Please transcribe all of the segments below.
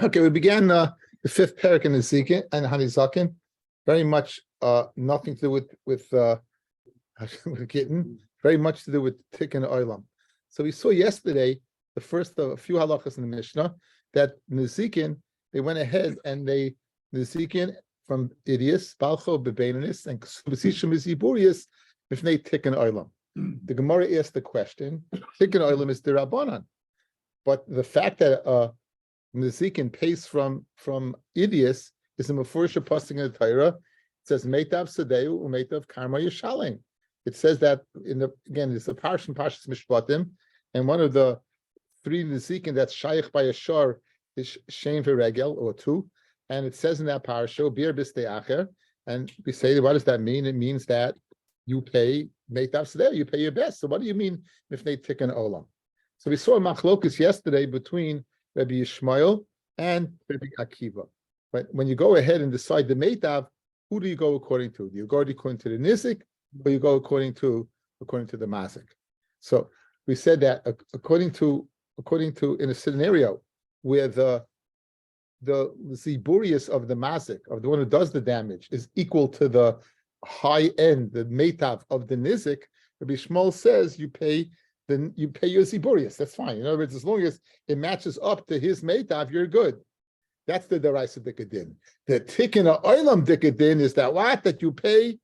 Okay, we began the fifth parak in the Zikin and Hanizakin. Very much nothing to do with Gitin, very much to do with Tikkun Olam. So we saw yesterday the first of a few halachas in the Mishnah that Nizikin, they went ahead and they Nizikin from Idius, Balcho Bebenanis, and Ksubisishim Iziburius, if they Tikkun Olam. The Gemara asked the question, Tikkun Olam is the Rabbanan. But the fact that Nizikin pays from Idius is a Mefursha posting in the Torah. It says Meitav Sadeu Umeitav Karma Yishalim. It says that it's a Parshas Mishpatim, and one of the three Nizikin that's Shaykh by a shor is Shem V'Regel, or two, and it says in that parsha Bir Bistei Acher, and we say, what does that mean? It means that you pay Meitav Sadeu, you pay your best. So what do you mean if they Tikkun Olam? So we saw a machlokus yesterday between Rabbi Yishmael and Rabbi Akiva. But when you go ahead and decide the Meitav, who do you go according to? Do you go according to the Nizik, or you go according to the Mazik? So we said that according to in a scenario where the Ziburius of the Mazik, of the one who does the damage, is equal to the high end, the Meitav of the Nizik, Rabbi Shmuel says you pay your Ziburius. That's fine. In other words, as long as it matches up to his Meitav, you're good. That's the Deraisa Dikadin. The Tikkun Olam Dikadin is that you pay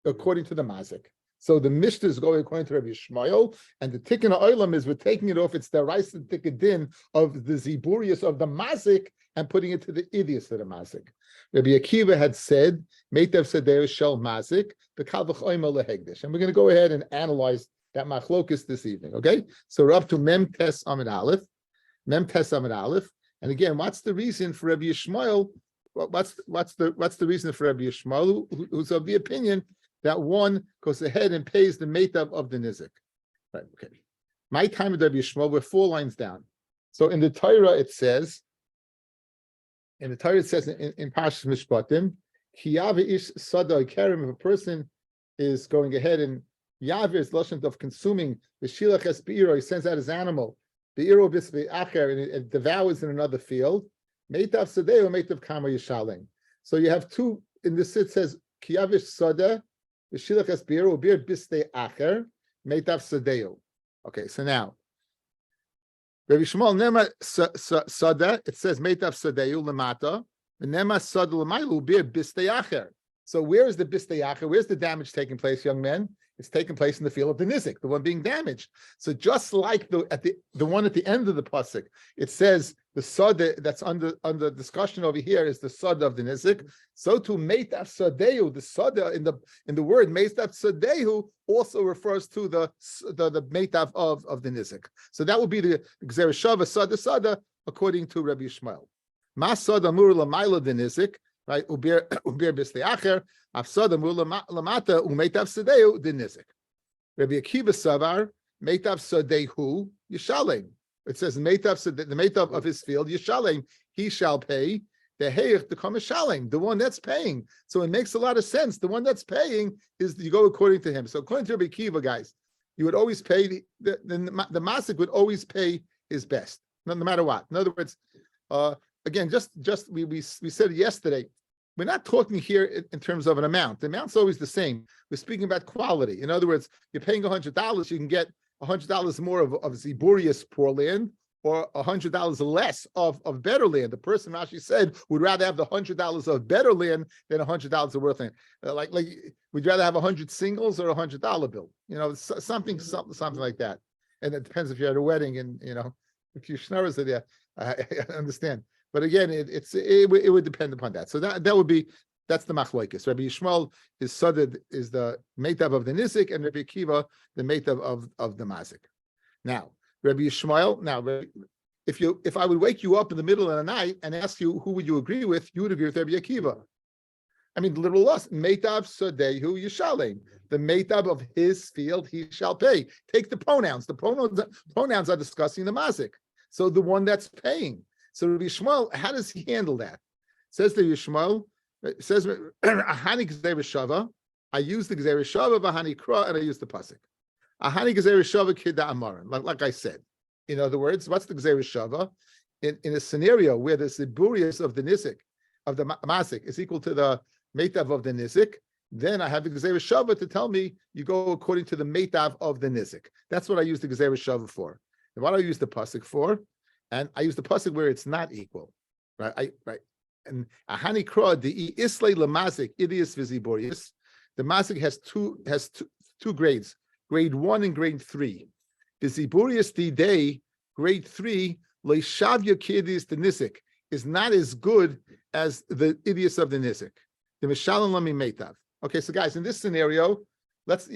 according to the Mazik. So the Mishnah is going according to Rabbi Yishmael, and the Tikkun Olam is we're taking it off. It's the Deraisa Dikadin of the Ziburius of the Mazik and putting it to the Idius of the Mazik. Rabbi Akiva had said, Meitav Sadeu Shel Mazik, the Kal V'choyma Lehegdish. And we're going to go ahead and analyze that machlokus this evening, okay? So we're up to Mem Tes Amid Aleph. And again, what's the reason for Rabbi Yishmael? What's the reason for Rabbi Yishmael, who's of the opinion that one goes ahead and pays the Meitav of the Nizik? Right, okay. My time with Rabbi Yishmael, we're 4 lines down. So in the Torah it says in Parshas Mishpatim, Ki Yave Ish Sada Kerem, if a person is going ahead and Yavir is lashon of consuming the shilach es beiro. He sends out his animal, the iro bisvei acher, and it devours in another field. Meitav sadeu, meitav kama yishalem. So you have two in this. It says kiyavish sada, the shilach es beiro, bir bisvei acher, meitav sadeu. Okay, so now Rabbi Shmuel nema sada. It says meitav sadeu lemata, and nema sada lemaylu bir bisvei acher. So where is the bisvei acher? Where's the damage taking place, young men? It's taking place in the field of the nizik, the one being damaged. So just like the one at the end of the pasuk, it says the sada that's under discussion over here is the sada of the nizik. So to meitav sadeu, the sada in the word meitav sadeu also refers to the meitav of the nizik. So that would be the gzereshava sada according to Rabbi Yishmael. Ma sada mur lamayla the nizik. Right, ubir b'stei acher, afsada mula lamata umeitav sadeu the nizik. Rabbi Akiva savar meitav sadehu yishalem. It says the meitav of his field yishalem, he shall pay the heich the kameshalem, the one that's paying. So it makes a lot of sense. The one that's paying is you go according to him. So according to Rabbi Akiva, guys, you would always pay the masik would always pay his best, no matter what. In other words, again, we said it yesterday. We're not talking here in terms of an amount. The amount's always the same. We're speaking about quality. In other words, you're paying $100, you can get $100 more of Ziburius poor land, or $100 less of better land. The person actually said would rather have the $100 of better land than $100 of worth land. Like we'd rather have 100 singles or $100 bill. Something like that. And it depends if you're at a wedding and if you schnorrers are there. I understand. But again, it would depend upon that. So that's the machlokes. Rabbi Yishmael is saded is the meitav of the nizik, and Rabbi Akiva the meitav of the mazik. Now, Rabbi Yishmael. If I would wake you up in the middle of the night and ask you who would you agree with, you would agree with Rabbi Akiva. I mean, the literal loss. Meitav sadehu yishalem. The meitav of his field he shall pay. Take the pronouns. The pronouns are discussing the mazik. So the one that's paying. So Rabbi Yishmael, how does he handle that? Says the Yishmael, it says Ahani Gzereshava. I use the Gzereshava, Vahani Kra, and I use the pasuk. Ahani Gzereshava Kida Amaran, like I said. In other words, what's the Gzeira Shava? In a scenario where the Ziburius of the Nizik, of the Masik, is equal to the Meitav of the Nizik, then I have the Gzeira Shava to tell me you go according to the Meitav of the Nizik. That's what I use the Gzeira Shava for. And what do I use the Pasuk for? And I use the Pasuk where it's not equal. Right? And Ahani Kra, the Islay Lamasik, Idius Viziburius, the Masik has two grades, grade 1 and grade 3. Viziburius the day, grade 3, Leishavya Kidis the Nisik, is not as good as the Idius of the Nisik. The Mishalan Lami Meitav. Okay, so guys, in this scenario, let's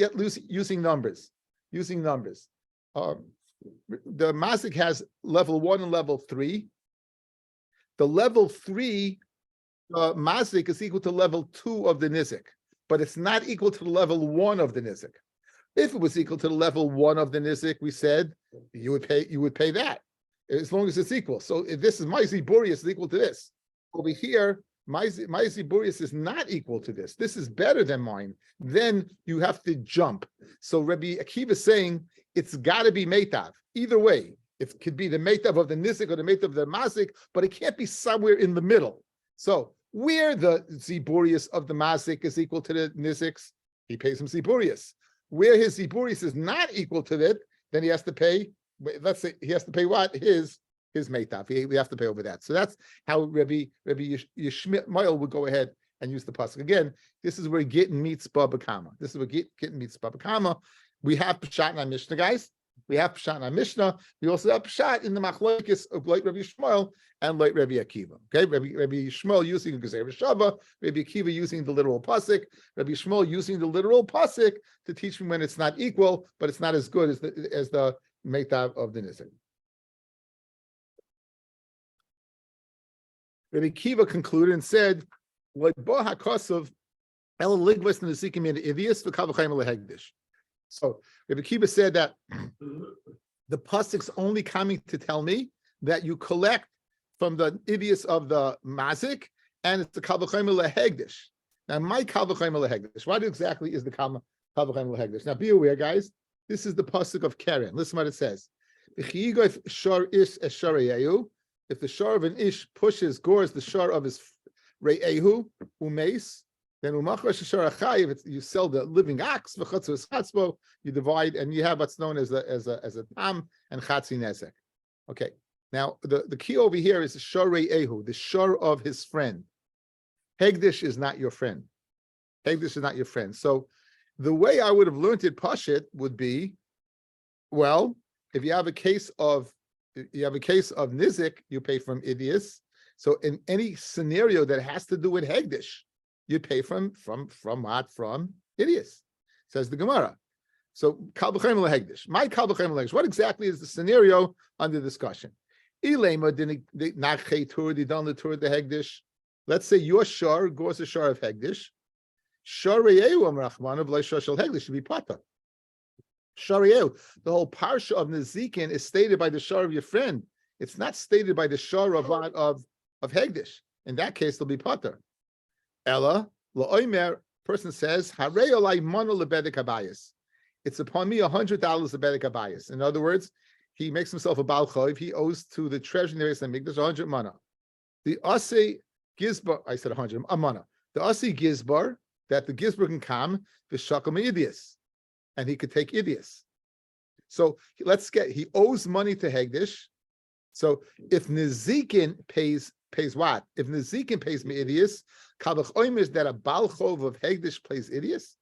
using numbers. The Masik has level 1 and level 3. The level 3 Masik is equal to level 2 of the Nizik, but it's not equal to the level 1 of the Nizik. If it was equal to the level 1 of the Nizik, we said you would pay that as long as it's equal. So if this is my Ziburius is equal to this. Over here, my Ziburius is not equal to this. This is better than mine. Then you have to jump. So Rabbi Akiva is saying it's got to be Meitav. Either way, it could be the Meitav of the Nizik or the Meitav of the Masik, but it can't be somewhere in the middle. So where the Ziburius of the Masik is equal to the Nizik's, he pays him Ziburius. Where his Ziburius is not equal to that, then he has to pay. Let's say he has to pay what? His Meitav. We have to pay over that. So that's how Rabbi Yishmael would go ahead and use the pasuk. Again, this is where Gitin meets Baba Kama. We have Pshat in our Mishnah, guys. We have Pshat in our Mishnah. We also have Pshat in the Machlokes of like Rabbi Yishmael and like Rabbi Akiva. Okay, Rabbi Yishmael using the Gzeira Shava, Rabbi Akiva using the literal pasuk, Rabbi Yishmael using the literal pasuk to teach me when it's not equal, but it's not as good as the Meitav of the Nizik. Rabbi Akiva concluded and said, so Rabbi Akiva said that the pasuk's only coming to tell me that you collect from the idios of the mazik, and it's the kal v'chomer lehegdish. Now, my kal v'chomer lehegdish. What exactly is the kal v'chomer lehegdish? Now, be aware, guys. This is the pasuk of Keren. Listen what it says. If the shar of an ish gores the shar of his re'ehu umeis, then if you sell the living ox, you divide and you have what's known as a tam and chatzi nezek. Okay. Now the key over here is the shar re'ehu, the shar of his friend. Hegdish is not your friend. So the way I would have learned it pashit would be, well, if you have a case of nizik, you pay from idios. So in any scenario that has to do with hegdish, you pay from what? From idios, says the Gemara. So kal v'chomer lehegdish. My kal v'chomer lehegdish. What exactly is the scenario under discussion? Let's say your shar goes a shar of hegdish. Shar re'ehu amrachmanav leishar shel hegdish should be pata. Shariel, the whole parsha of Nezikin is stated by the shar of your friend. It's not stated by the shar of Hegdish. In that case, it'll be pater. Ella, la'omer, person says, Harei olai mano lebedek habayis. It's upon me $100 lebedek habayis. In other words, he makes himself a bal choiv. He owes to the treasury in the Beis Hamikdash 100 mana. The Asi Gizbar, I said 100, a mana. The Asi Gizbar, that the Gizbar can come, v'shakom idios. And he could take idios. So he owes money to Hegdish. So if Nezikin pays what? If Nezikin pays me idios, Kavach Oim is that a Balchov of Hegdish pays idios?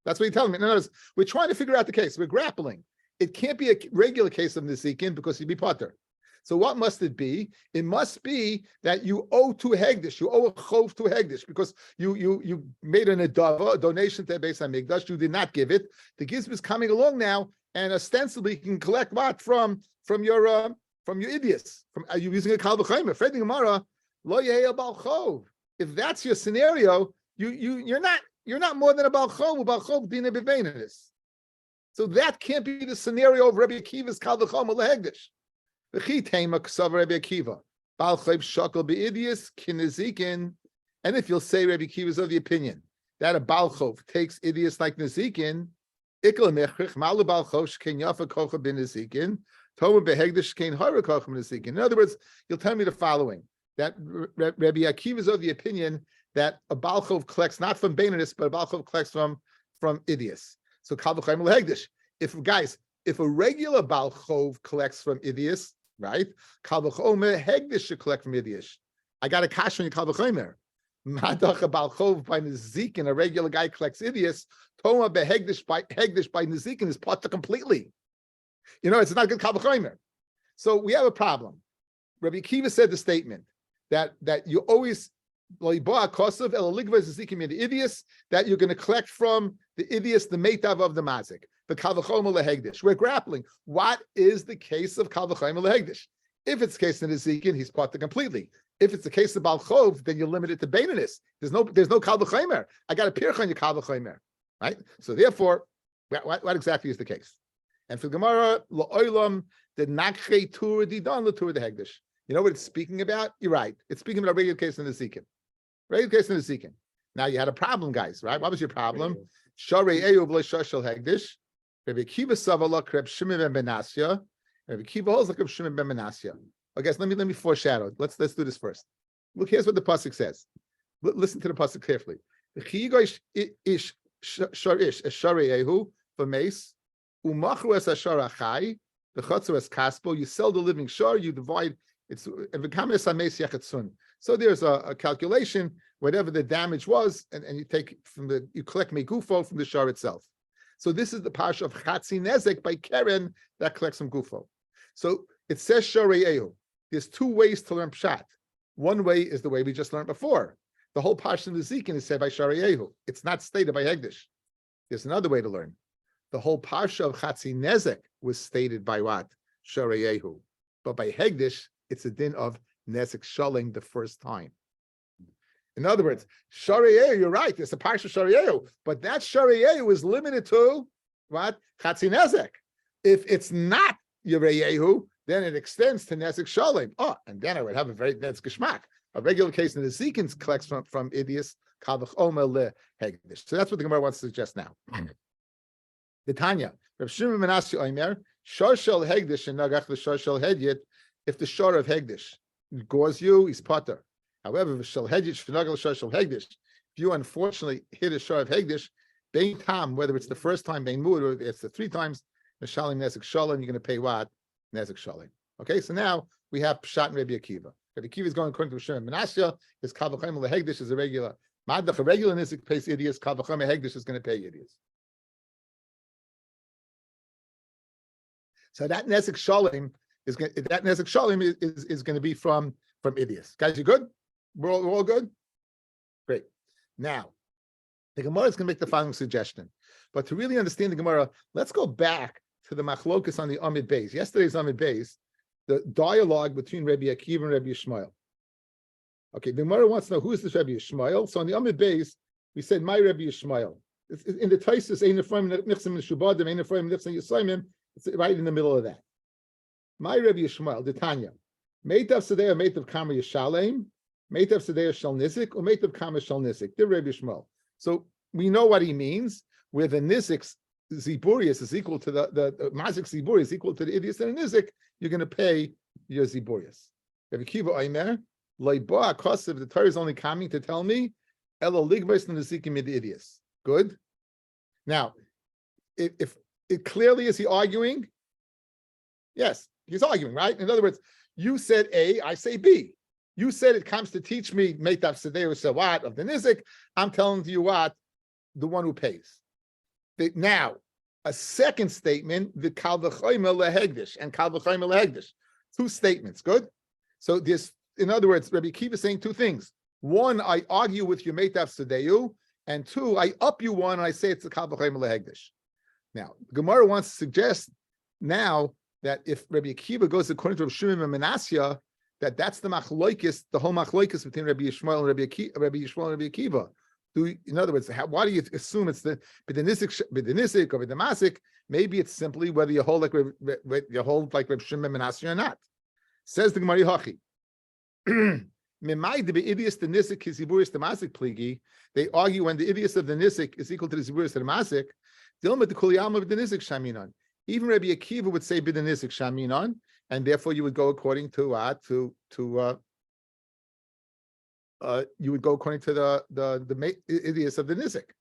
That's what you're telling me. In other words, we're trying to figure out the case. We're grappling. It can't be a regular case of Nezikin because he'd be Potter. So what must it be? It must be that you owe to Hegdish. You owe a chov to Hegdish because you made an adava, a donation to Beis Hamikdash. You did not give it. The gizb is coming along now, and ostensibly you can collect what from your idiots. Are you using a kal v'chomer? Freding Gemara, lo yehei bal chov. If that's your scenario, you're not more than a bal chov. Bal chov dina b'veinis. So that can't be the scenario of Rabbi Akiva's kal v'chomer lehegdish. And if you'll say Rabbi Akiva is of the opinion that a Balchov takes idiots like Nezikin, In other words, you'll tell me the following: that Rabbi Akiva is of the opinion that a Balchov collects not from Baininus, but a Balchov collects from Idius. So Kal v'chayim l'hegdish. If a regular Balchov collects from Idius, right? Kal v'chomer hegdish should collect from Idius. I got a kash on your Kal v'chomer. Madach a Balchov by Nezikin, a regular guy collects Idius. Toma behegdish by Nezikin is pata completely. It's not good Kal v'chomer. So we have a problem. Rabbi Akiva said the statement that you always that you're going to collect from the Idius, the Meitav of the Mazik, the Kal v'chomer lehegdish. We're grappling. What is the case of Kal v'chomer lehegdish? If it's the case in Nezikin, he's pata completely. If it's the case of Balchov, then you're limited to Baininus. There's no Kal v'chomer. I got a pirch on your Kal v'chomer, right? So therefore, what exactly is the case? And for Gemara, la'olam the nakche tur didan l'tur the hegdish. You know what it's speaking about? You're right. It's speaking about a regular case in the Zikin. Regular case in the Zikin. Now you had a problem, guys, right? What was your problem? Sharei eyu v'lo shashal hegdish. Rabbi Akiva savala kreb Shimon ben Menasya. Rabbi Akiva holds like Reb Shimon ben Menasya. Okay, so let me foreshadow. Let's do this first. Look, here's what the pasuk says. Listen to the pasuk carefully. Ish sharish esharei ehu v'meis umachru es ashar achai the chotzer es kaspo. You sell the living shar. You divide. So there's a calculation, whatever the damage was, and you take you collect megufo from the shar itself. So this is the parsha of Chatzi Nezek by Keren that collects from gufo. So it says Sharei Ehu. There's two ways to learn pshat. One way is the way we just learned before. The whole parsha in the Zikin is said by Sharei Ehu. It's not stated by Hegdish. There's another way to learn. The whole parsha of Chatzi Nezek was stated by what? Sharei Ehu. But by Hegdish, it's a din of Nezek Shaling the first time. In other words, Sharei, you're right, it's a parsha Sharei, but that Sharei is limited to what? Chatzi Nezek. If it's not Yereyehu, then it extends to Nezek Shalim. Oh, and then I would have a very that's geschmack. A regular case in the Zikins collects from Idius, Kavach Omer le Hegdish. So that's what the Gemara wants to suggest now. The Tanya, Reb Shimon ben Menasya Omer, Shar Shel Hegdish and Nagach the Shar Shel Hedyet. If the shor of Hegdish gores you, he's potter. However, if you unfortunately hit a shor of Hegdish, bein tam, whether it's the first time, bein mud, or it's the three times, Meshalim Nezek Shalom, you're going to pay what? Nezek Shalom. Okay, so now we have Pshat and Rabbi Akiva. Rabbi Akiva is going according to Shimon Menasya. His Kal v'chomer lehegdish is a regular. Madach, a regular Nezek pays Idius. Kal v'chomer hegdish is going to pay Idius. So that Nezek Shalom is going to be from Idius. Guys, you good? We're all good? Great. Now, the Gemara is going to make the following suggestion. But to really understand the Gemara, let's go back to the machlokus on the Amid Beis. Yesterday's Amid Beis, the dialogue between Rabbi Akiva and Rabbi Yishmael. Okay, the Gemara wants to know who is this Rabbi Yishmael. So on the Amid Beis, we said, my Rabbi Yishmael. In the Taisus, it's right in the middle of that. My Rabbi Yishmael, the Tanya, Meitav Sadeh, Meitav Kama Yishalem, Meitav Sadeh Shal Nizik, or Meitav Kama Shal Nizik. The Rabbi Yishmael. So we know what he means, where the Nizik's Ziburius is equal to the Mazik Ziburius is equal to the Idius and the Nizik, you're going to pay your Ziburius. Rabbi Akiva Omer, Leiba Kosev, the Torah is only coming to tell me, Elo Ligbais and Nizikim mid Idius. Good. Now, if it clearly is he arguing? Yes. He's arguing, right? In other words, you said A, I say B. You said it comes to teach me Meitav Sedeu Sawat of the Nizik. I'm telling you what, the one who pays. Now, a second statement, the Kal v'chomer lehegdish and Kal v'chomer lehegdish. Two statements, good? So this, in other words, Rabbi Akiva is saying two things. One, I argue with you Meitav Sedeu, and two, I up you one and I say it's the Kal v'chomer lehegdish. Now, Gemara wants to suggest now that if Rabbi Akiva goes according to Rabbi Shimon and Menasya, that's the machloikis, the whole machloikis between Rabbi Yishmael and Rabbi Yishmael and Rabbi Akiva. In other words, why do you assume it's the b'denisik or b'demasik? Maybe it's simply whether you hold like Rabbi Shimon and Menasya or not. Says the Gemara Hachi. They argue when the idius of the nisik is equal to the ziburis of the masik. Even Rabbi Akiva would say b'denizik shaminon, and therefore you would go according to you would go according to the idiots of the nizik.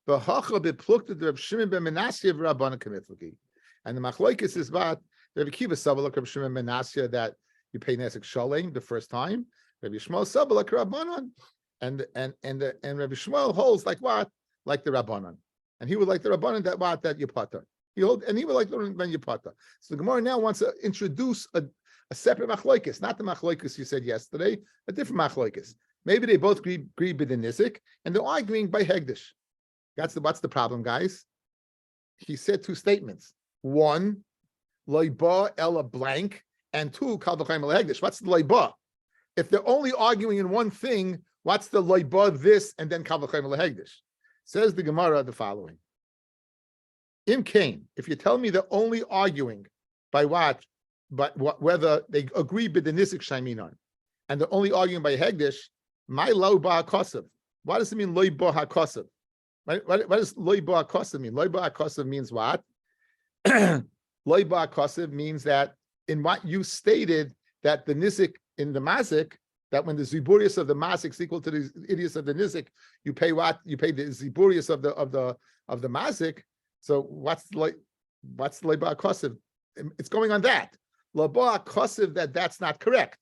The hacha beplukta the Reb Shimon ben Menashe of Rabbanan Kamitzlaki, and the machlokes is about Rabbi Akiva sabalak Reb Shimon ben Menashe that you pay nesek shalem the first time. Rabbi Shmuel sabalak Rabbanan, and Rabbi Shmuel holds like what, like the Rabbanan, and he would like the Rabbanan that you pata. He would like the ben you pata. So the Gemara now wants to introduce a separate machlokes, not the machlokes you said yesterday, a different machlokes. Maybe they both agree with the nizik, and they're arguing by hegdish. What's the problem, guys? He said two statements. One, loiba ella blank, and two, kal v'chaim ela hegdish. What's the loiba? If they're only arguing in one thing, what's the loiba this and then kal v'chaim ela hegdish? Says the Gemara the following. Im kain, if you tell me they're only arguing by what, whether they agree with the nisik shaiminon, and they're only arguing by hegdish, my lo ba kosav. What does it mean lo ba hakosav? What does lo ba hakosav mean? Lo ba hakosav means what? Lo ba hakosav means that in what you stated that the nisik in the mazik, that when the ziburius of the mazik is equal to the idius of the nizik, you pay what? You pay the ziburius of the mazik. So what's lo ba hakosav? It's going on that. Lo ba hakosav that's not correct.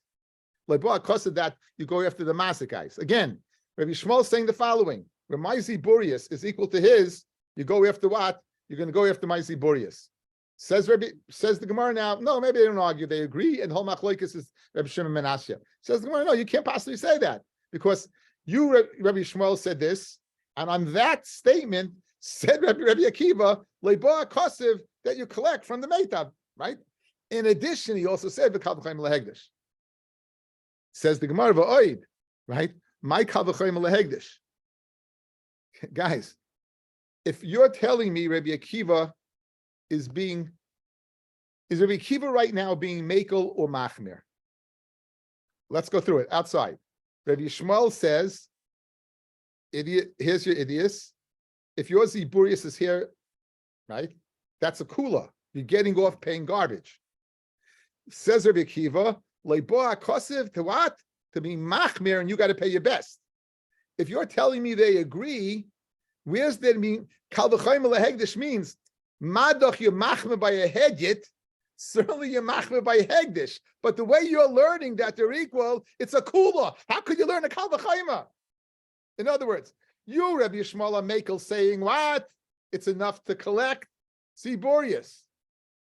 Lo ba hakosav that you go after the mazik guys. Again, Rabbi Shmuel is saying the following. When my ziburius is equal to his, you go after what? You're going to go after my ziburius. Says the Gemara now, no, maybe they don't argue, they agree, and whole machlokes is Rabbi Shimon ben Menashe. Says the Gemara, no, you can't possibly say that, because you, Rabbi Shmuel, said this, and on that statement, said Rabbi Akiva, leiba kosiv, that you collect from the meitab, right? In addition, he also said, v'kal v'chaim lehegdish. Says the Gemara, v'oid, right? My kal v'chaim lehegdish. Guys, if you're telling me Rabbi Akiva is Rabbi Akiva right now being makel or machmir? Let's go through it outside. Rabbi Shmuel says, idiot, here's your idios. If your ziburius is here, right, that's a kula. You're getting off paying garbage. Says Rabbi Akiva, leiboa kosiv, to what? To be machmir, and you got to pay your best. If you're telling me they agree, where's that mean? Kal v'chaim lehegdish means madach you're machmir by a hegyet. Certainly you're machmir by a hegdish. But the way you're learning that they're equal, it's a kula. How could you learn a kal v'chaim? In other words, you, Rabbi Yishmael, are makel saying what? It's enough to collect ziburius.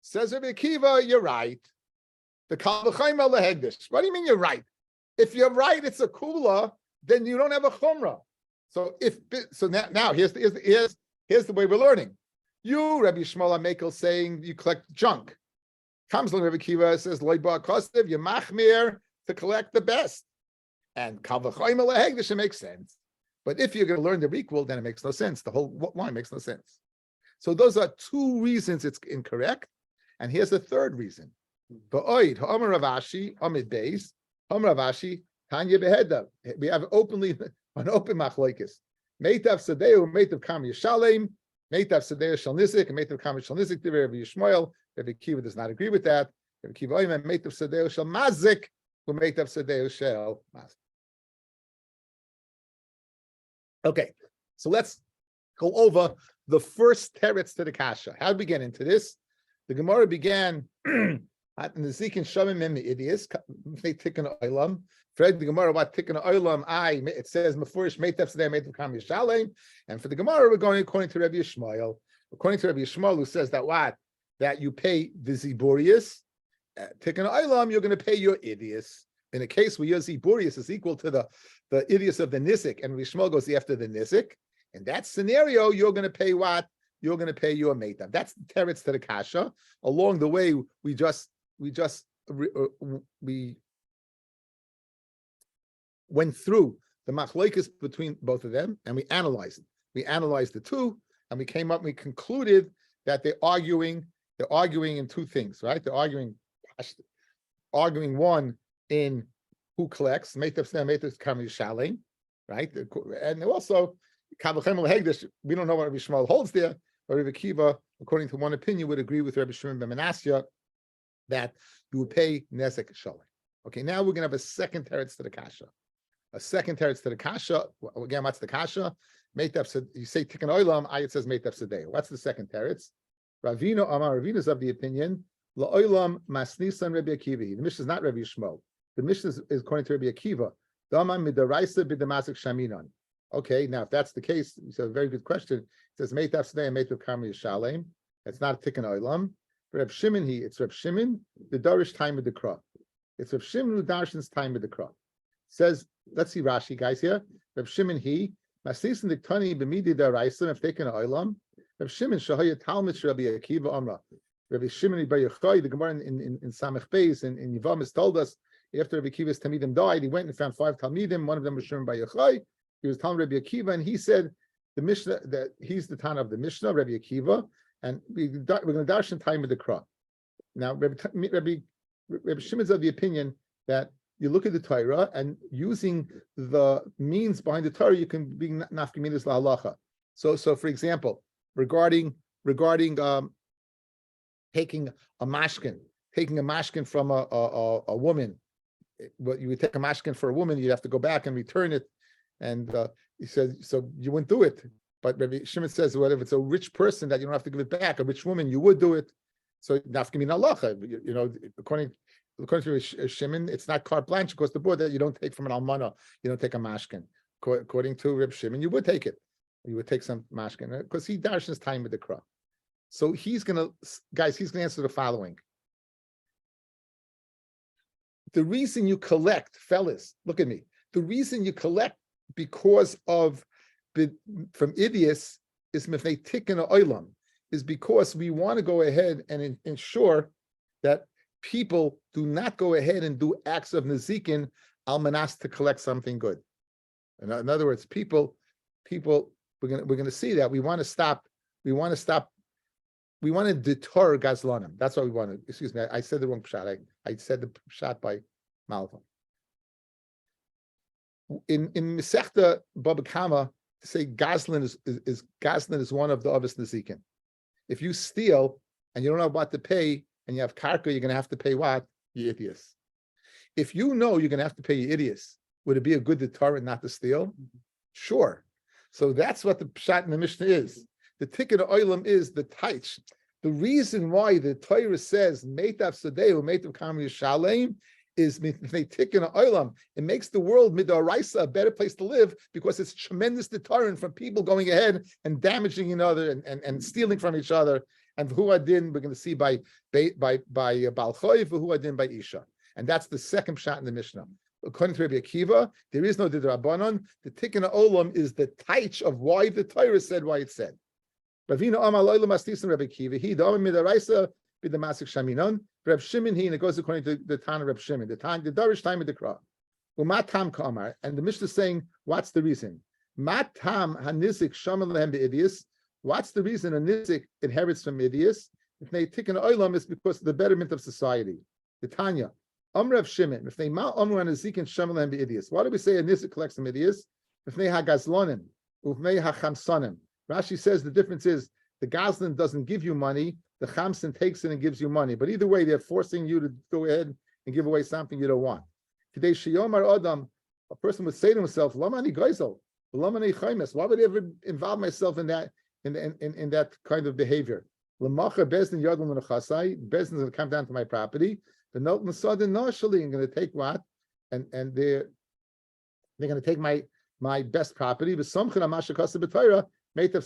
Says Rabbi Akiva, you're right. The kal v'chaim lehegdish. What do you mean you're right? If you're right, it's a kula. Then you don't have a chumrah. So now here's the way we're learning. You, Rabbi Shmuel Mekel, saying you collect junk. Comes along Rabbi Akiva, says loiba kosiv, you machmir to collect the best. And kal v'chaim lehegdish, it makes sense. But if you're going to learn the equal, then it makes no sense. The whole line makes no sense. So those are two reasons it's incorrect. And here's the third reason. Ba'oid ha'amar Ravashi amid beis ha'amar Ravashi. Tanya behedav. We have an open machlokes. Meitav sadeu, meitav kam yishalem, meitav sadeu shal nizik, and meitav kam shal nizik. Rabbi Yishmael, Rabbi Akiva does not agree with that. Rabbi Akiva oimen meitav sadeu shal mazik, who meitav sadeu shal mazik. Okay, so let's go over the first teretz to the kasha. How did we get into this? The Gemara began in the Zikin Shamim and the idiots. They take an oilam. Fred the Gemara about tikkun oilam. It says mefurish meitav sedei meitav kam yishalem. And for the Gemara, we're going according to Rabbi Yishmael. According to Rabbi Yishmael, who says that you pay the ziburius. Tikkun oilam, you're going to pay your idios. In a case where your ziburius is equal to the idios of the nisik, and Rabbi Yishmael goes after the nisik. In that scenario, you're going to pay what? You're going to pay your meitav. That's the teretz to the kasha. Along the way, we went through the machlokes between both of them, and we analyzed it. We analyzed the two, and we concluded that they're arguing in two things, right? They're arguing one in who collects, meitav kam yishalem, right? And also, we don't know what Rabbi Shmuel holds there, Or Rabbi Akiva, according to one opinion, would agree with Rabbi Shimon ben Manasseh that you would pay nezek shalom. Okay, now we're going to have a second teretz to the kasha. A second teretz to the kasha. Again, what's the kasha? You say tikkun olam, it says meitav sedei. What's the second teretz? Ravino Amar, Ravino's of the opinion, la'olam masnisan Rabbi Akiva. The Mishnah is not Rabbi Yishmael. The Mishnah is according to Rabbi Akiva. Daman midaraisa b'damasik shaminon. Okay, now if that's the case, it's a very good question. It says meitav sedei and meitav karmi yishalem. It's not tikkun olam. Reb Shimon, it's Reb Shimon, the Darish time of the Kra. It's Reb Shimon who darshan's time of the Kra. Says, let's see Rashi, guys, here. Reb Shimon, Masnisan the Tani b'midi daraisa, if taken olam. Reb Shimon, Shahaya Talmud, Rabbi Akiva Amra. Rabbi Shimon, Bar Yochai, the Gemara in Samech Beis, in Yivamis told us, after Rabbi Akiva's Talmidim died, he went and found 5 Talmidim, one of them was Shimon Bar Yochai. He was telling Rabbi Akiva, and he said, the Mishnah, that he's the Tana of the Mishnah, Rabbi Akiva, and we're going to darshan time with the Kra. Now, Rabbi Shimon's of the opinion that you look at the Torah and using the means behind the Torah, you can be nafkaminas la'alacha. So for example, regarding taking a mashkin from a woman, what you would take a mashkin for a woman, you'd have to go back and return it, and he says so you wouldn't do it. But Rabbi Shimon says, well, if it's a rich person that you don't have to give it back, a rich woman, you would do it. So nafkamin halacha, according to Shimon, it's not carte blanche across the board that you don't take from an almana, you don't take a mashkin. According to Reb Shimon, you would take it. You would take some mashkin because he darshans time with the kra. So he's gonna answer the following. The reason you collect, fellas, look at me. The reason you collect because of from idiots is mifnei tikkun olam, is because we want to go ahead and ensure that people do not go ahead and do acts of nezikin al manas to collect something good. In other words, people, we're gonna see that we want to stop. We want to deter gazlanim. That's what we want to. Excuse me, I said the wrong pshat. I said the pshat by Malva. In Masechta Baba Kama, to say Gazlan is one of the Avos Nezikin. If you steal and you don't know what to pay and you have karka, you're going to have to pay what? You idiots. If you know you're going to have to pay you idiots, would it be a good deterrent not to steal? Sure. So that's what the pshat in the Mishnah is. The tikkun olam is the taich. The reason why the Torah says meitav sadeu, meitav karmi yishalem, is tikkun olam. It makes the world midaraisa a better place to live because it's tremendous deterrent from people going ahead and damaging each other and stealing from each other. And v'huadin we're going to see by balchoy, v'huadin by isha, and that's the second shot in the Mishnah. According to Rabbi Akiva, there is no didrabanan. The tikkun olam is the taich of why the Torah said why it said. Ravina Amar Loila Mastis Rabbi Akiva. He the midaraisa be the masik shaminon. Reb Shimon he, and it goes according to the Tana Reb Shimon. The Darish time of the Kra. Umatam Kamar, and the Mishnah is saying, what's the reason? Matam hanizik shamal lehem be'idius. What's the reason a nizik inherits from idius? If they tikkun olam, is because of the betterment of society. The Tanya. Reb Shimon. If they ma amru hanizik and shamal lehem be'idius. Why do we say a nizik collects from idius? If they hagazlonim, ufnei hachamsonim. Rashi says the difference is the Gazlan doesn't give you money, the Chamsin takes it and gives you money. But either way, they're forcing you to go ahead and give away something you don't want. Today, Shiyomar Adam, a person would say to himself, Lamani Geisel, Lamani Chaimes, why would I ever involve myself in that kind of behavior? Lamacha Bezdin Yadlam and Chasai, Bezdin is going to come down to my property. The Note Nasad Nashali, I'm going to take what? And they're going to take my best property, but some Amasha Kasa B'Torah. Okay, so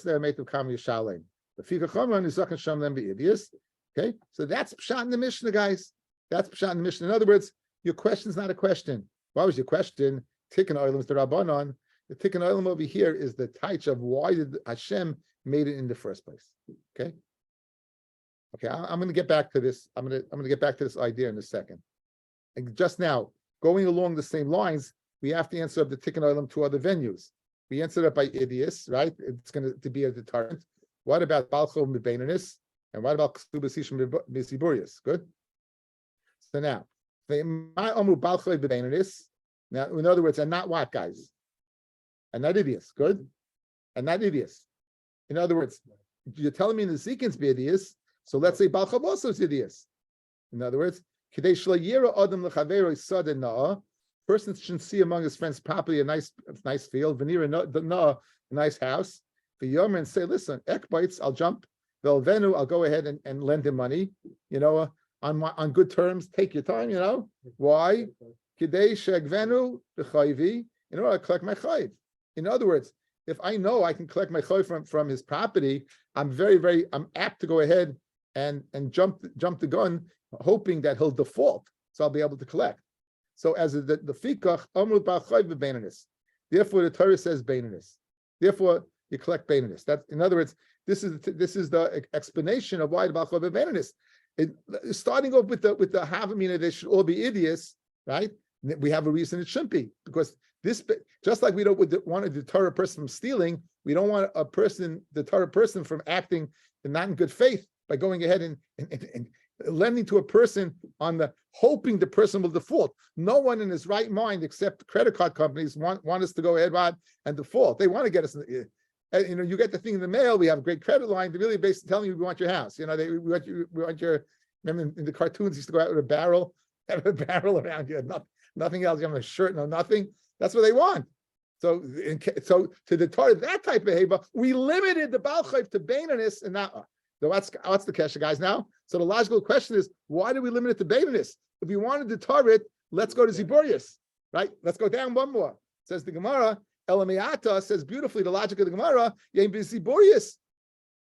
that's pshat in the Mishnah, guys. That's pshat in the Mishnah. In other words, your question's not a question. Why was your question? Tikkun olam is the Rabbanon. The tikkun olam over here is the taich of why did Hashem made it in the first place. Okay. I'm going to get back to this. I'm going to get back to this idea in a second. And just now, going along the same lines, we have to answer the tikkun olam to other venues. We answered it by idios, right? It's going to be a deterrent. What about balchov mibeinanis? And what about ksubasishim misiburius? Good. So now, now, in other words, and not what, guys? And not idios. Good. And not idios. In other words, you're telling me the Zikin's b'idiyas, so let's say Baal Chav also is idiyas. In other words, Kidei shlo yira adam lechavero sada na'a. Person shouldn't see among his friends properly a nice field, venira na'a, a nice house. The yomer and say, listen, ekbites, I'll jump. Velvenu, I'll go ahead and lend him money. On good terms. Take your time. Why? Kidei shegvenu b'chayvi. In order to collect my chayv. In other words, if I know I can collect my chayv from his property, I'm I'm apt to go ahead and jump the gun, hoping that he'll default, so I'll be able to collect. So as the fikach amrut ba'al chayv b'beinanis. Therefore, the Torah says beinanis. Therefore, you collect beinanis. That, in other words, this is the explanation of why the ba'al chayv b'beinanis. Starting off with the havamina, they should all be idiots, right? We have a reason it shouldn't be, because this, just like we don't want to deter a person from stealing, we don't want to deter a person from acting not in good faith by going ahead and lending to a person on the hoping the person will default. No one in his right mind, except credit card companies, want us to go ahead, Rod, and default. They want to get us. You get the thing in the mail. We have a great credit line. They're really basically telling you we want your house. We want your. Remember in the cartoons, used to go out with a barrel, have a barrel around you, nothing else. You have a shirt, no nothing. That's what they want. So to deter that type of behavior, we limited the Baal Chayv to Beinanis and not. So what's the kesha, guys? Now, so the logical question is, why do we limit it to Beinanis? If we want to deter it, let's go to Ziburius, right? Let's go down one more. Says the Gemara. Elamiata says beautifully the logic of the Gemara. Yein Ziburius.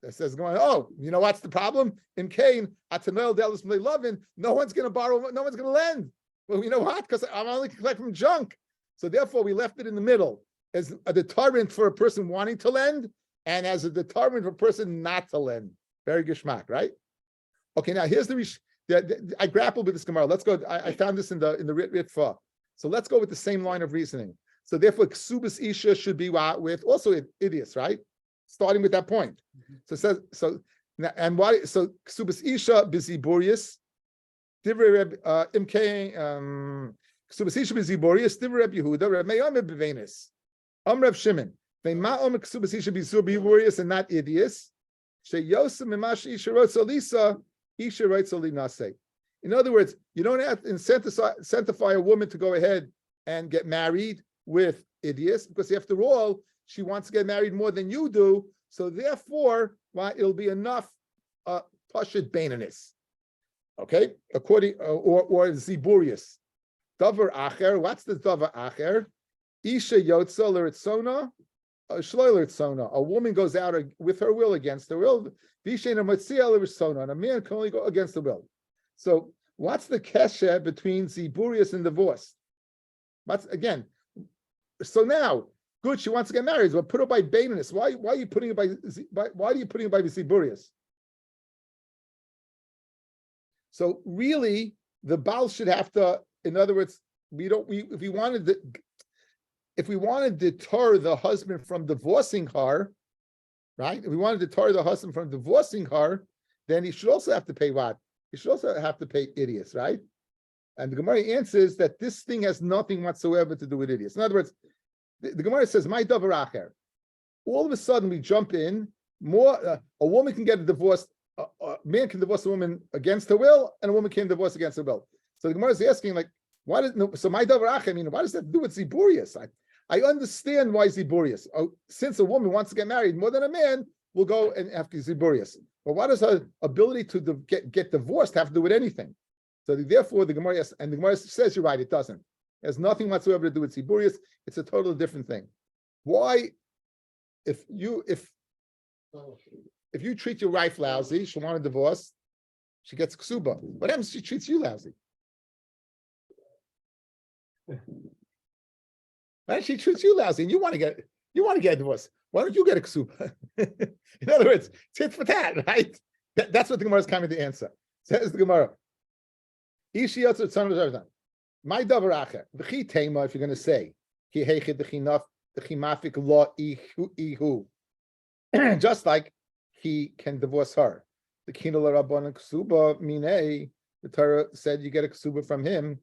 That says going. Oh, you know what's the problem in Cain? Atanel Delis Lovin. No one's going to borrow. No one's going to lend. Well, you know what? Because I'm only collect from junk. So therefore, we left it in the middle as a deterrent for a person wanting to lend, and as a deterrent for a person not to lend. Very geschmack, right? Okay, now here's I grappled with this Gemara. Let's go. I found this in the Ritva. So let's go with the same line of reasoning. So therefore, Ksubas Isha should be with also idiots, right? Starting with that point. So it says and why? So Ksubas Isha biziburius. Ksubas Isha biziburius. Divrei Reb Yehuda. Reb Me'omer bevenis. Reb Shimon. Ve'ma omer Ksubas Isha biziburius and not idiots. Sheyosem imash Isha rotsolisa. Isha rotsolinase. In other words, you don't have to incentivize a woman to go ahead and get married with idiots, because after all, she wants to get married more than you do. So therefore, it'll be enough pashut beinanis. Okay, according or ziburius. Davar acher. What's the davar acher? Isha yotza l'ritzona, shlo l'ritzona. A woman goes out with her will against her will. V'isheina matzia l'ritzona, and a man can only go against the will. So what's the kesher between ziburius and divorce? Again. So now, good. She wants to get married. Well, put her by beinanis. Why are you putting it by ziburius? So really, the Baal should have to. In other words, if we wanted to deter the husband from divorcing her, right? If we wanted to deter the husband from divorcing her, then he should also have to pay what? He should also have to pay idiots, right? And the Gemara answers that this thing has nothing whatsoever to do with idiots. In other words, the Gemara says, "My davar acher." All of a sudden, we jump in. A woman can get a divorce. A man can divorce a woman against her will, and a woman can divorce against her will. So the Gemara is asking, like, why does so my davar acher? I mean, why does that do with ziburius? I understand why ziburius. Since a woman wants to get married more than a man, will go and after ziburius. But why does her ability to get divorced have to do with anything? So therefore, the Gemara says you're right. It doesn't. It has nothing whatsoever to do with ziburius. It's a totally different thing. Why, if you treat your wife lousy, she want a divorce, she gets ksuba. What happens if she treats you lousy? Right? She treats you lousy, and you want to get a divorce. Why don't you get a ksuba? In other words, tit for tat, right? That's what the Gemara is coming to answer. Says the Gemara. My davar acher, v'chi tema, if you're going to say, ki heichid v'chinaf v'chimafik lo ihu, just like he can divorce her. The kinol rabbanon ksuba minei, the Torah said you get a ksuba from him.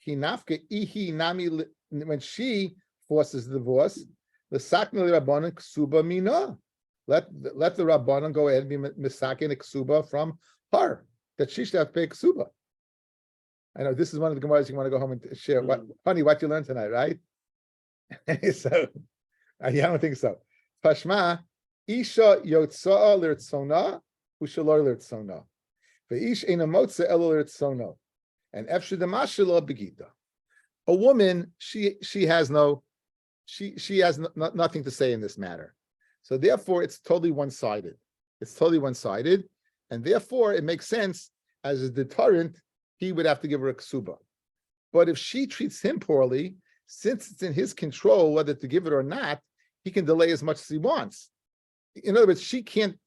Hinafke ihi nami, when she forces the divorce, the saknul rabbanon ksuba mina. Let the Rabbanan go ahead and be misakin a ksuba from her, that she should have to pay ksuba. I know this is one of the Gemaras you want to go home and share. What, honey, what you learned tonight, right? So, I don't think so. Pashma, Isha yotza'a l'rtzona, ushalor l'rtzona. Ve'ish eina motza elo l'rtzona. And efshe demashelo begita. A woman, she has nothing to say in this matter. So therefore, it's totally one-sided. It's totally one-sided, and therefore it makes sense as a deterrent. He would have to give her a ksuba. But if she treats him poorly, since it's in his control whether to give it or not, he can delay as much as he wants. In other words, she can't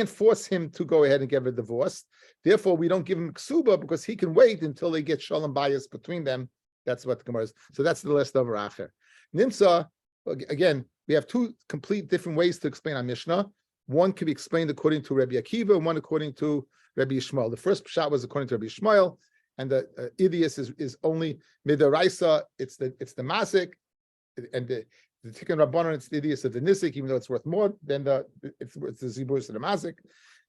force him to go ahead and get a divorce. Therefore, we don't give him ksuba because he can wait until they get shalom bayis between them. That's what the Gemara is. So that's the list of Acher. Nimsa, again, we have two complete different ways to explain our Mishnah. One can be explained according to Rabbi Akiva, and one according to Rabbi Yishmael. The first shot was according to Rabbi Yishmael, and the idios is only midaraisa. It's the mazik, and the tikkun rabbanon. It's the idios of the nisik, even though it's worth more than it's the ziburis of the mazik.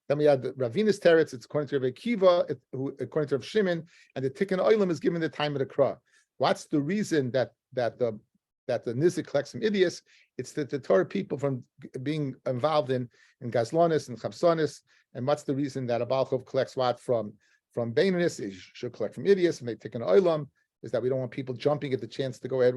Then we have the Ravinas teretz. It's according to Rabbi Akiva, according to Rabbi Shimon, and the tikkun oilam is given the time of the krah. What's the reason that the nizik collects from idios? It's to deter people from being involved in gazlonis and chavsonis. And what's the reason that a balchov collects what from beinonis? He should collect from idios, and they take an oilam. Is that we don't want people jumping at the chance to go ahead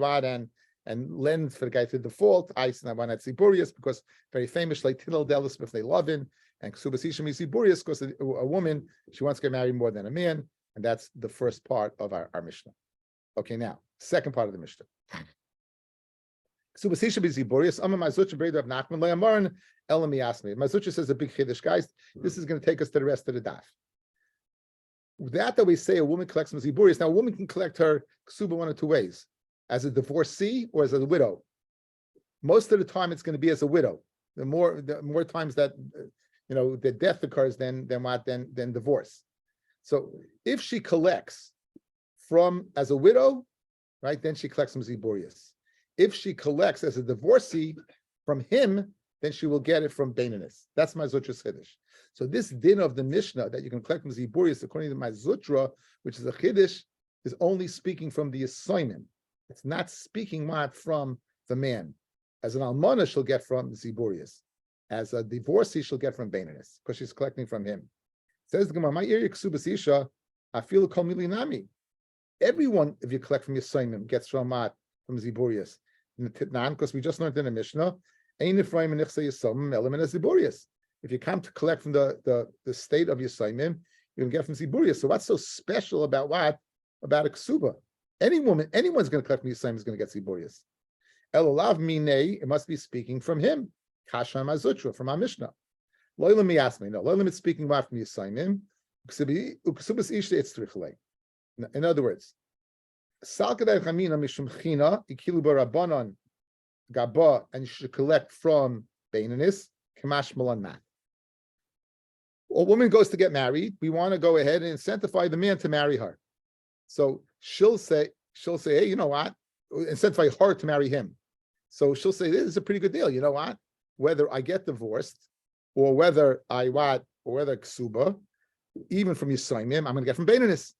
and lend for the guy to default. Ice and Avanat Ziburius, because very famous like Tinel Delis if they love in, and Ksubasishim Ziburius, because a woman, she wants to get married more than a man, and that's the first part of our Mishnah. Okay, now second part of the Mishnah. Ksubasishim Ziburius, Amma Mazucha Breda of Nachman Le'amaran Elami Asmi. Mazucha says a big chiddush, guys. This is going to take us to the rest of the daf. That we say a woman collects from Ziburius. Now, a woman can collect her ksuba one of two ways: as a divorcee or as a widow. Most of the time, it's going to be as a widow. The more times that the death occurs, than divorce. So, if she collects from as a widow, right, then she collects from Ziburius. If she collects as a divorcee from him, then she will get it from Beinanis. That's my Zutra's Chiddush. So this din of the Mishnah that you can collect from Ziburius, according to my Zutra, which is a Chiddush, is only speaking from the assignment. It's not speaking from the man. As an almana, she'll get from Ziburius. As a divorcee, she'll get from Beinanis, because she's collecting from him. Says the Gemara, my area Ksubas Isha, I feel kol milinami. Everyone, if you collect from Yisayim, gets from Ziburius. Because we just learned in the Mishnah, if you come to collect from the state of Yisayim, you can get from Ziburius. So what's so special about a ksuba? Anyone's going to collect from Yisayim is going to get Ziburius. Elolav minei, it must be speaking from him. Kasha mazutra, from our Mishnah. Loilam miyasme, no, Loilam is speaking from Yisayim. Uksubas ishte itzrichle. In other words, Salkadei Chamina Mishum China, Ikilu Barabanan Gaba, and you should collect from Beinanis, Kamash Malan. A woman goes to get married, we want to go ahead and incentivize the man to marry her. So she'll say, hey, you know what? Incentivize her to marry him. So she'll say, this is a pretty good deal. You know what? Whether I get divorced, or whether Ksuba, even from Yisayim, I'm going to get from Beinanis.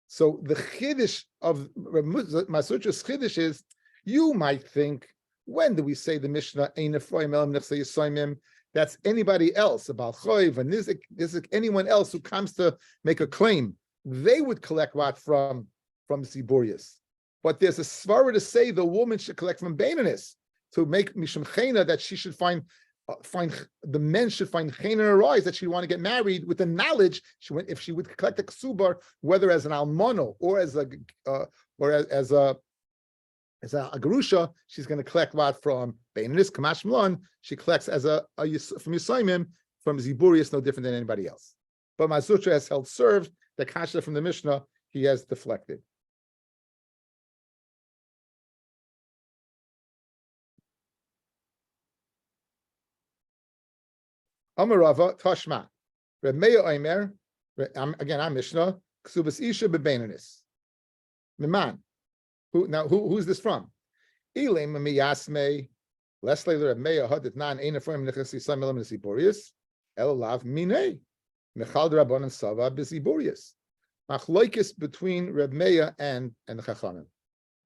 So the chiddush of Masutra's chiddush is, you might think, when do we say the Mishnah Ein Ephraim Elam Nechsei Yisayim? That's anybody else, about Choiv and Nizik, anyone else who comes to make a claim, they would collect what from Ziburius. But there's a svara to say the woman should collect from Beinanis to make Mishum Chena, that she should find the men should find chayna in her eyes, that she want to get married with the knowledge if she would collect a ksubar, whether as an almono or as a gerusha, she's going to collect what from Beinanis Kamash Mlan. She collects as from Yisayim, from Ziburius, no different than anybody else. But Masutra has held served the kasha from the Mishnah, he has deflected. Amarava Tashma. Reb Meir Omer, again, I'm Mishnah, Ksubas Isha Bebeinanis. Miman. Who's this from? Ilem Miyasme Less later Reb Meir hadit nan ein afrim nechasi samilam nesiburius el lav minei mechal drabanan sava beziburius. Machlokes between Reb Meir and the Chachamim.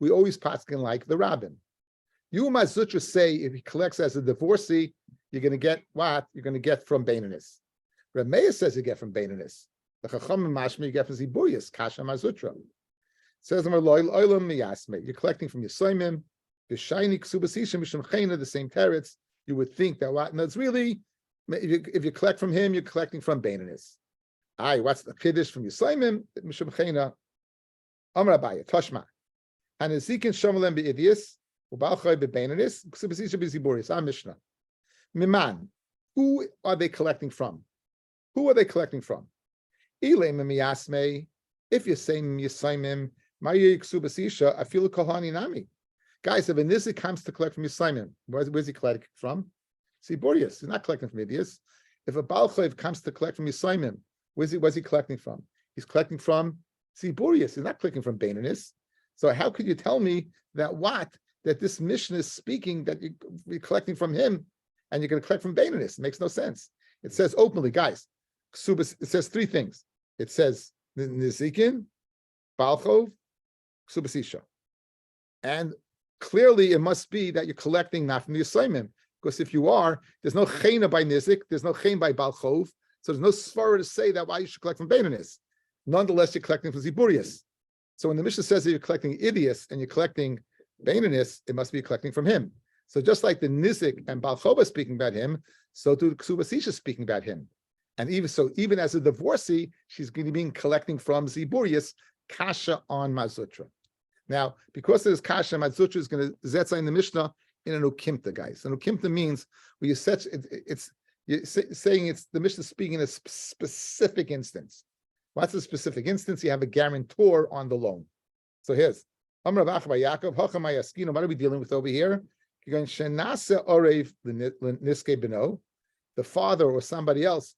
We always paskin like the Rabbin. You Mazutra say if he collects as a divorcee, you're going to get what? You're going to get from Baininus. Reb Meir says you get from Baininus. The Chachamim mashmi you get from Ziburius, Kasha Mazutra. Says you're collecting from your Yosaimim, the shiny Ksubasishim, Mishum Chena, the same terets. You would think that what? No, it's really, if you collect from him, you're collecting from Baininus. What's the Kiddush from Yosaimim? Mishum Chena, Amar Abaya, Toshma. And Ezekiel Shomalem Be'idius, Ubalchay Be'Baininus, Ksubasishim Be'Ziburius, our Mishnah. Miman, who are they collecting from? Who are they collecting from? If you're saying Yisaimim, Mayi Ksubasisha, Afilu Kohani Nami. Guys, if a Nizik comes to collect from Yisaimim, where's he collecting from? Siburius. He's not collecting from Idius. If a Balchayv comes to collect from Yisaimim, where's he collecting from? He's collecting from Siburius. He's not collecting from Baininus. So how could you tell me that this mission is speaking that you're collecting from him and you're going to collect from Baininus? It makes no sense. It says openly, guys, it says three things. It says Nizikin, Balchov, Ksubasisha. And clearly it must be that you're collecting not from the Yosaimim, because if you are, there's no Chena by Nizik, there's no Chen by Balchov, so there's no svara to say that why you should collect from Baininus. Nonetheless, you're collecting from Ziburius. So when the Mishnah says that you're collecting Idius and you're collecting Baininus, it must be collecting from him. So just like the Nizik and Balchova speaking about him, so too the Ksubasisha speaking about him. And even as a divorcee, she's going to be collecting from Ziburius, Kasha on Mazutra. Now, because there's Kasha, Mazutra is going to zetza in the Mishnah in an ukimta, guys. An ukimta means where you're saying it's the Mishnah speaking in a specific instance. What's a specific instance? You have a guarantor on the loan. So here's what are we dealing with over here? The father or somebody else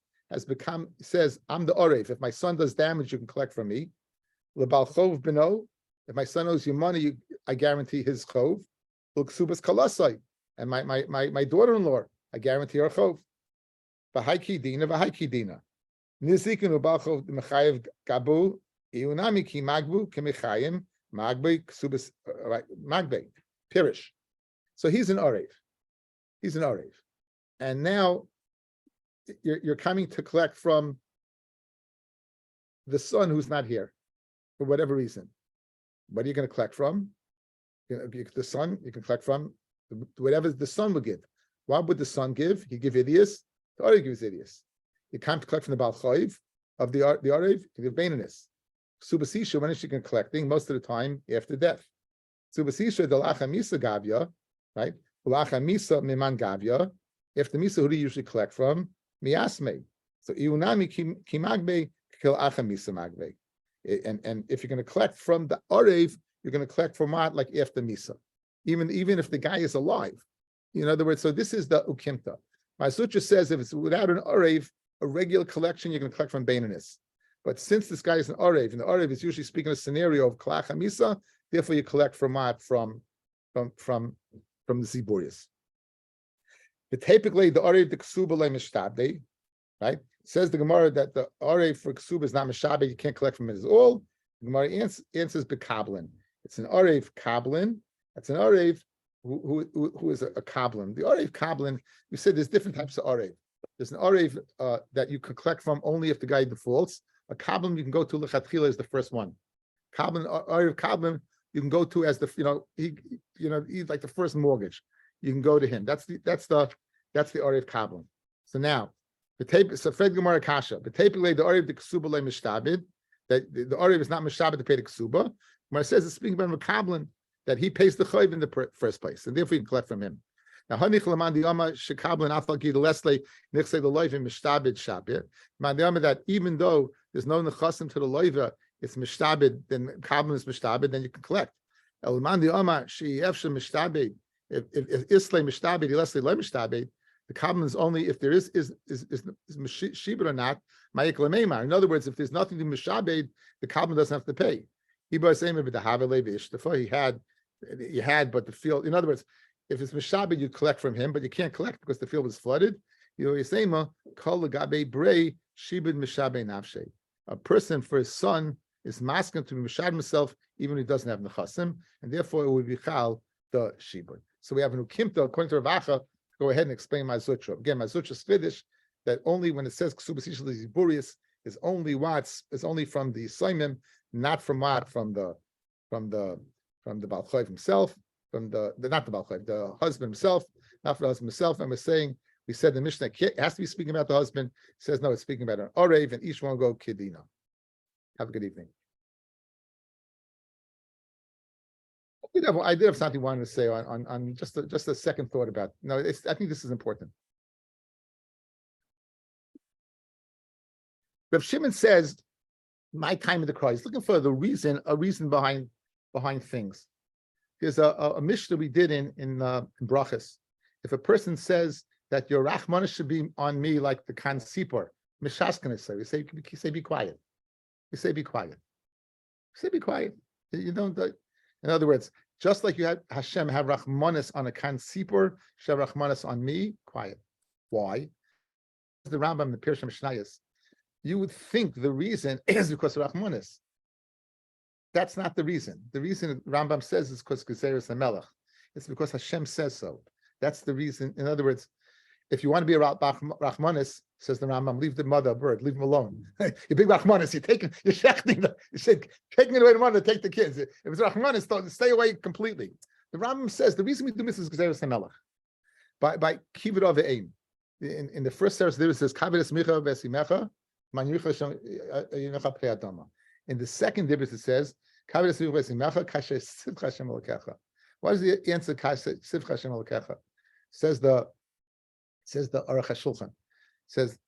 says, I'm the orev. If my son does damage, you can collect from me. If my son owes you money, I guarantee his chov. And my daughter-in-law, I guarantee her chov. Nizikin ubalchov mechayev gabu iunami ki magbu kemichayim magbe ksubas magbe pirish. So he's an orev. And now you're coming to collect from the son who's not here for whatever reason. What are you going to collect from? The son you can collect from whatever the son would give. What would the son give? He give Idius. The orev gives Idius. You can't collect from the Baal Chayiv of the Arev, you give Baininus. Subasisha, when is she collecting? Most of the time after death. Subasisha, the Lacha Misa Gavya, right? Lacha Misa Miman Gavya. If the Misa, who do you usually collect from? Miasme. So Iunami Kimagbe, Kil Acha Misa Magbe. And if you're going to collect from the Arev, you're going to collect from what? Like after Misa. Even if the guy is alive. In other words, so this is the Ukimta. My sutra says if it's without an Arev, a regular collection, you're going to collect from Baininus. But since this guy is an Arev, and the Arev is usually speaking a scenario of Klach HaMisa, therefore you collect from what? From the Ziburius. The typically the Arev the Ksuba le Mishtabde, right? Says the Gemara that the Arev for Ksuba is not Mishtabde, you can't collect from it at all. The Gemara answers Bekablin. It's an Arev Kablin. That's an Arev who is a Kablin. The Arev Kablin, we said there's different types of Arev. There's an Arev that you can collect from only if the guy defaults. A Kabbalah you can go to Lechatchila is the first one. Arev Kabbalah you can go to as he's like the first mortgage. You can go to him. That's the Arev Kabbalah. So now the tape. So Fred Gemara Kasha. The tape the Arev the Ksuba le Mishtabid. That the Arev is not Mishtabid to pay the Ksuba. When it says it's speaking about Kabbalah that he pays the Chayv in the first place, and therefore you can collect from him. Now, Hanich Laman Diyama Shekablan Afalki the Leslie Nichse the Loiv in Mishtabid Shabit. Man Diyama that even though there's no nechasim to the loiva, it's Mishtabid, then Kablan is Mishtabid, then you can collect. Elman Diyama She Efsha Mishtabid. If Islay Mishtabid, Leslie Loy Mishtabid, the Kablan is only if there is Shibud or not. Ma'ik Lameimar. In other words, if there's nothing to Mishtabid, the Kablan doesn't have to pay. He had, but the field. In other words, If it's Mishabed, you collect from him, but you can't collect because the field was flooded. A person for his son is masking to be Mishad himself, even if he doesn't have Nechasim, and therefore it would be Chal the Shibud. So we have an Ukimta, according to Rav Acha, go ahead and explain Mazutra. Again, Mazutra is Fiddish, that only when it says Ksubas Ishal Ziburius is only from the Simon, not from what? From the Baal Chayv himself, not the Baal Chayv, the husband himself, not from the husband himself. And we said the Mishnah has to be speaking about the husband. It says no, it's speaking about an Orev, and each one go Kedina. Have a good evening. I did have something I wanted to say on just a second thought about. No, I think this is important. Rav Shimon says, "My time in the cross." He's looking for a reason behind things. There's a Mishnah we did in Brachas. If a person says that your Rachmana should be on me like the Kan Sipor, Mishaskan say, we say be quiet. We say be quiet. We say be quiet. You don't. In other words, just like you had Hashem have Rachmanis on a Kan Sipor, Hashem Rachmanis on me, quiet. Why? The Rambam, the Pirush Mishnayos. You would think the reason is because of Rachmanis. That's not the reason. The reason Rambam says is because Gezeres HaMelech. It's because Hashem says so. That's the reason. In other words, if you want to be a Rachmanis, says the Rambam, leave the mother bird, leave him alone. You're big Rachmanis, you're shechting, taking it away the mother, take the kids. If it's Rachmanis, stay away completely. The Rambam says the reason we do this is Gezeres HaMelech. By Kivud of Aim. In the first verse, there it says, Kavidas Micha Vesimecha, in the second dibus it says, what is the answer? Says the Aruch HaShulchan. Says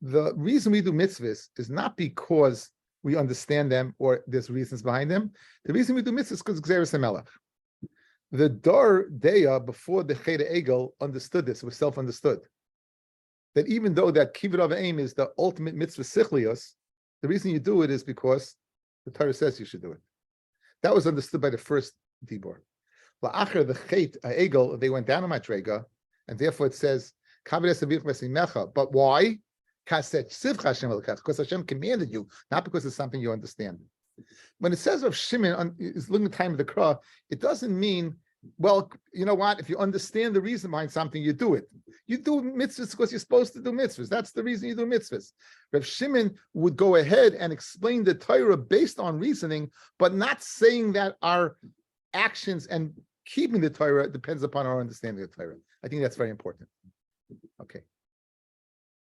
the reason we do mitzvahs is not because we understand them or there's reasons behind them. The reason we do mitzvahs is because Gezeres HaMelech. The Dor Deya before the Cheder Egel understood this, was self-understood. That even though that Kivud of Aim is the ultimate mitzvah sichlios, the reason you do it is because the Torah says you should do it. That was understood by the first Dibor. La'acher the Chet Egel, they went down on Madrega, and therefore it says, but why? Because Hashem commanded you, not because it's something you understand. When it says of Shimon is looking at the time of the Krah, it doesn't mean, well, you know what? If you understand the reason behind something, you do it. You do mitzvahs because you're supposed to do mitzvahs. That's the reason you do mitzvahs. Rav Shimon would go ahead and explain the Torah based on reasoning, but not saying that our actions and keeping the Torah depends upon our understanding of the Torah. I think that's very important. Okay.